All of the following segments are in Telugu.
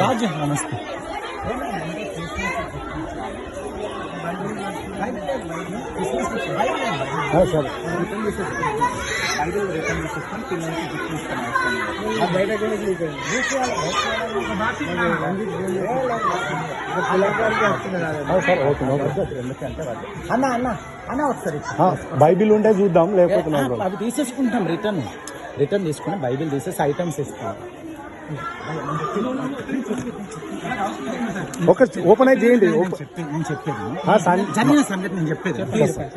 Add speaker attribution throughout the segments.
Speaker 1: రాజు నమస్తే. సరే అన్న అన్న అన్న ఒకసారి బైబిల్ ఉంటే చూద్దాం, లేకపోతే అవి తీసేసుకుంటాం. రిటర్న్ తీసుకుని బైబిల్ తీసేసి ఐటమ్స్ ఇస్తాం. ఒక ఓపెన్ అయితే చేయండి. నేను చెప్పేది జరిగిన సంగతి నేను చెప్పేది.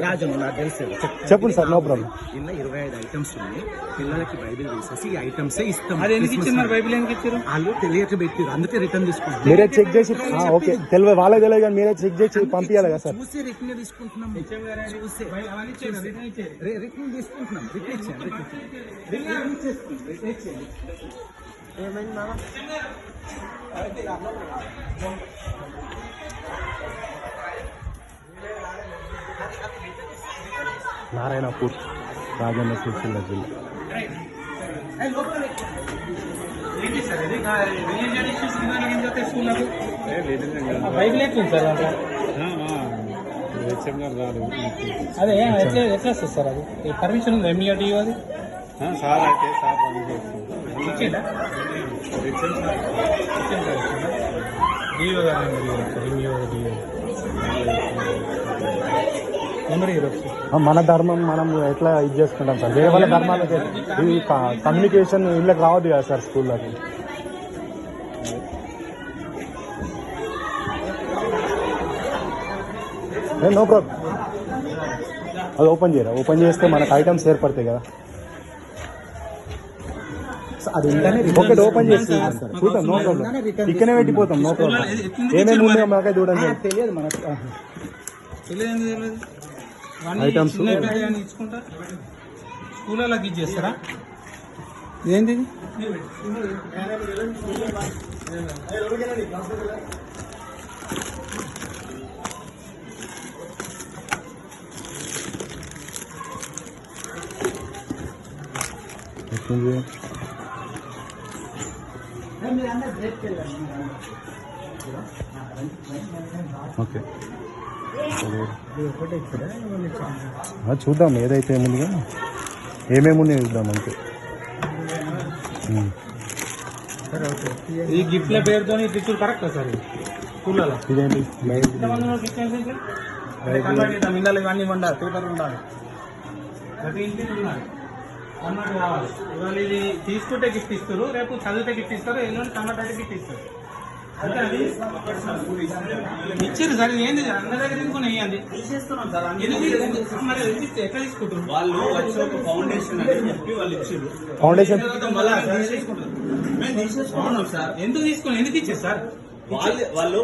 Speaker 1: రాజు నాకు తెలుసు, చెప్పండి సార్. No problem. ఇలా 25 ఐటమ్స్ ఉన్నాయి. పిల్లలకి బైబిల్ తీసేసి ఈ ఐటమ్సే ఇస్తాం. అది ఎందుకు ఇచ్చారు? బైబిల్ ఎందుకు ఇచ్చారు? వాళ్ళు తెలియక పెట్టారు, అందుకే రిటర్న్ తీసుకుంటాం. మీరే చెక్ చేసి ఓకే తెలియదు, వాళ్ళకి తెలియదు కానీ మీరే చెక్ చేసి పంపించాలి కదా సార్. చూసి రిటర్న్ తీసుకుంటున్నాం. రిటర్న్ తీసుకుంటున్నాం. ఏమైంది మామ? నారాయణపూర్, రాజన్న సిరిసిల్ల జిల్లా. అదే ఎట్లా వస్తుంది సార్? అది పర్మిషన్ ఉంది ఎంఈఆర్టీ అది సార్ అయితే సార్ మన ధర్మం మనం ఎట్లా ఇది చేసుకుంటాం సార్? వేరే వాళ్ళ ధర్మాలు ఈ కమ్యూనికేషన్ ఇళ్ళకి రావద్దు కదా సార్ స్కూల్లోకి. No problem. అది ఓపెన్ చేయరా? ఓపెన్ చేస్తే మనకు ఐటమ్స్ ఏర్పడతాయి కదా. అది ఒకటి ఓపెన్ చేసి చూద్దాం. No problem. ఇక్కడనే పెట్టిపోతాం. No problem. ఏమేమి ఉన్నాయో మాకే చూడండి. తెలియదు మనకు ఐటమ్స్. స్కూళ్ళకి ఇచ్చేస్తారా? ఏంటి ఓకే చూద్దాం. ఏదైతే ఏముందిగా ఏమేమి ఉన్నాయో చూద్దాం అంతే. ఈ గిఫ్ట్ల పేరుతో గిఫ్ట్లు కరెక్ట్ సార్? స్కూళ్ళలో ఇదేంటి ఇళ్ళలో ఇవన్నీ ఉండాలి, పేపర్లు ఉండాలి, ప్రతి ఇంటికి ఉండాలి అన్నట్టు కావాలి. ఇవాళ ఇది తీసుకుంటే గిఫ్ట్ ఇస్తారు, రేపు చదివితే గిఫ్ట్ ఇస్తారు, ఎల్లుండి టమాటా గిఫ్ట్ ఇస్తారు. ఇచ్చారు సార్. ఏంది అందరి దగ్గర తీసుకుని వేయండి. మరి ఎట్లా తీసుకుంటారు? వాళ్ళు వచ్చి ఒక ఫౌండేషన్ అని చెప్పి వాళ్ళు ఇచ్చారు. ఫౌండేషన్ సార్ ఎందుకు తీసుకుని ఎందుకు ఇచ్చారు సార్? వాళ్ళు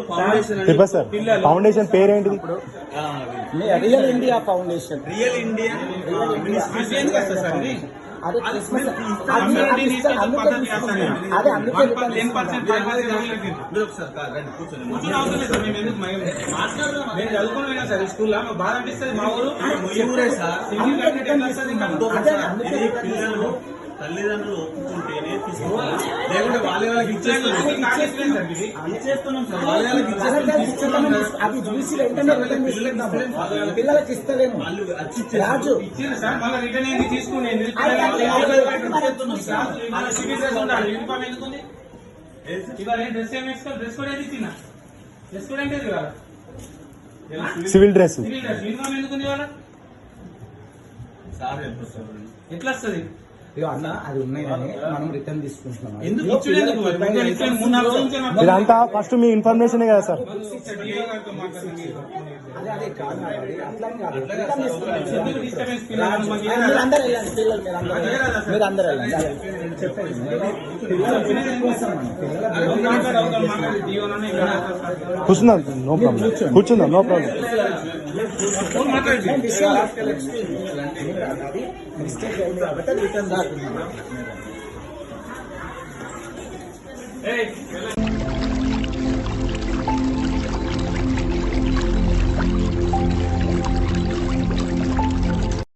Speaker 1: ఫౌండేషన్ పేరేంటి? Real India foundation. Real India ఎందుకు వస్తుంది సార్? ఇది అదే చదువుకున్నా సార్ స్కూల్లో బాగా అనిపిస్తుంది. మా ఊరు తల్లిదండ్రులు ఒప్పుకుంటేనే తీసుకోవాలి, లేకుంటే వాళ్ళ వాళ్ళకి ఇచ్చేస్తున్నాం. పిల్లలకి ఇస్తలేము. రాజు సార్ మళ్ళీ రిటర్న్ ఏంది తీసుకునేది? యూనిఫామ్ ఎందుకుంది? ఇవాళ డ్రెస్ ఏమి వేసుకోవాలి? డ్రెస్ కూడా ఏది ఇచ్చిన? డ్రెస్ కూడా ఏంటి ఇవాళ? Civil dress. యూనిఫామ్ ఎందుకుంది ఇవాళ? ఎట్లా వస్తుంది? అన్న అది ఉన్నాయి మనం రిటర్న్ తీసుకుంటున్నాం. ఇదంతా ఫస్ట్ మీ ఇన్ఫర్మేషన్ కదా సార్? మీరు అందరూ కూర్చుందాం. No problem. కూర్చుందాం. No problem. మిస్టేక్